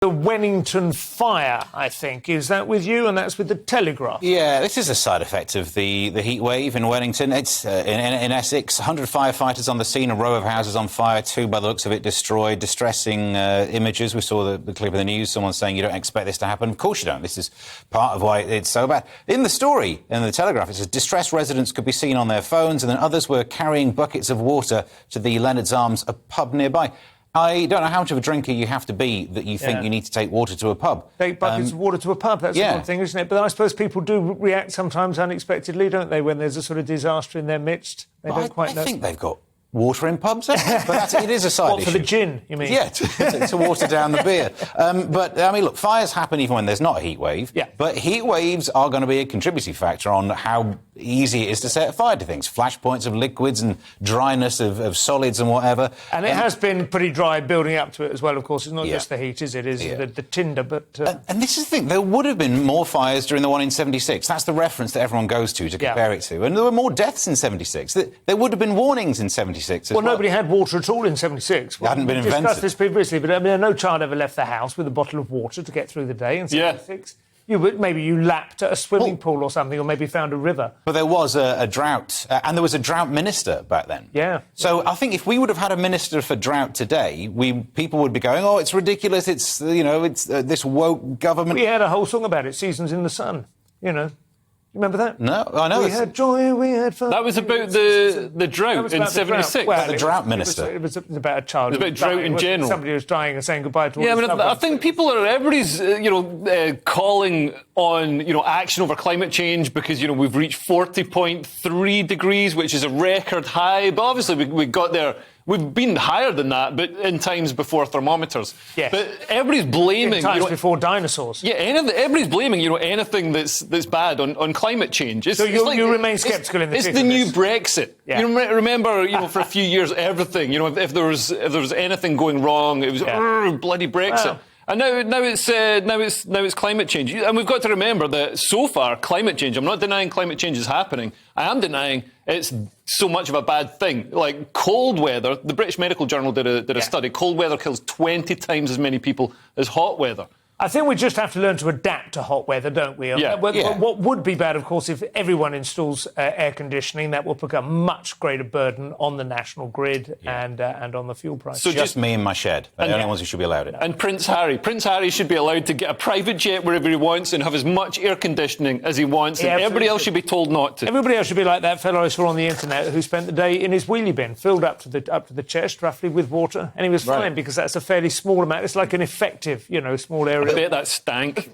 The Wennington fire, I think. Is that with you? And that's with the Telegraph. Yeah, this is a side effect of the heat wave in Wennington. It's in Essex. 100 firefighters on the scene, a row of houses on fire, 2 by the looks of it destroyed. Distressing images. We saw the clip in the news, someone saying you don't expect this to happen. Of course you don't. This is part of why it's so bad. In the story, in the Telegraph, it says distressed residents could be seen on their phones, and then others were carrying buckets of water to the Leonard's Arms, a pub nearby. I don't know how much of a drinker you have to be that you think you need to take water to a pub. Take buckets of water to a pub, that's one thing, isn't it? But I suppose people do react sometimes unexpectedly, don't they, when there's a sort of disaster in their midst? They don't quite know. I think they've got water in pubs, but it is a side issue. What, for the gin, you mean? Yeah, to water down the beer. But, I mean, look, fires happen even when there's not a heat wave. Yeah. But heat waves are going to be a contributing factor on how easy it is to set fire to things. Flashpoints of liquids and dryness of solids and whatever. And it has been pretty dry building up to it as well, of course. It's not just the heat, is it? It is the tinder, but... And this is the thing. There would have been more fires during the one in 76. That's the reference that everyone goes to compare it to. And there were more deaths in 76. There would have been warnings in 76 as well. Nobody had water at all in 76. It hadn't been invented. We discussed this previously, but I mean, no child ever left the house with a bottle of water to get through the day in 76. Yeah. Maybe you lapped at a swimming pool or something, or maybe found a river. But there was a drought, and there was a drought minister back then. Yeah. So I think if we would have had a minister for drought today, people would be going, oh, it's ridiculous, it's this woke government. We had a whole song about it, Seasons in the Sun, Remember that? No, I know. We had joy, we had fun. That was about the drought in 76. Well, the drought minister. It was about a child. It was about drought in general. Somebody who was dying and saying goodbye to all I mean, I think everybody's, calling on, action over climate change because, we've reached 40.3 degrees, which is a record high. But obviously we got there. We've been higher than that, but in times before thermometers. Yes. But everybody's blaming... In times before dinosaurs. Yeah, everybody's blaming, anything that's bad on climate change. So you remain sceptical in the It's the new Brexit. Yeah. You remember, for a few years, everything, if there was anything going wrong, it was bloody Brexit. Wow. And now it's climate change. And we've got to remember that so far, climate change, I'm not denying climate change is happening. I am denying it's so much of a bad thing. Like cold weather, the British Medical Journal did a study. Cold weather kills 20 times as many people as hot weather. I think we just have to learn to adapt to hot weather, don't we? What would be bad, of course, if everyone installs air conditioning, that will put a much greater burden on the national grid and on the fuel price. So just me in my shed. They're the only ones who should be allowed it. And Prince Harry should be allowed to get a private jet wherever he wants and have as much air conditioning as he wants. And everybody else should be told not to. Everybody else should be like that fellow I saw on the internet who spent the day in his wheelie bin, filled up to the chest, roughly, with water, and he was fine because that's a fairly small amount. It's like an effective, small area. I bet that stank.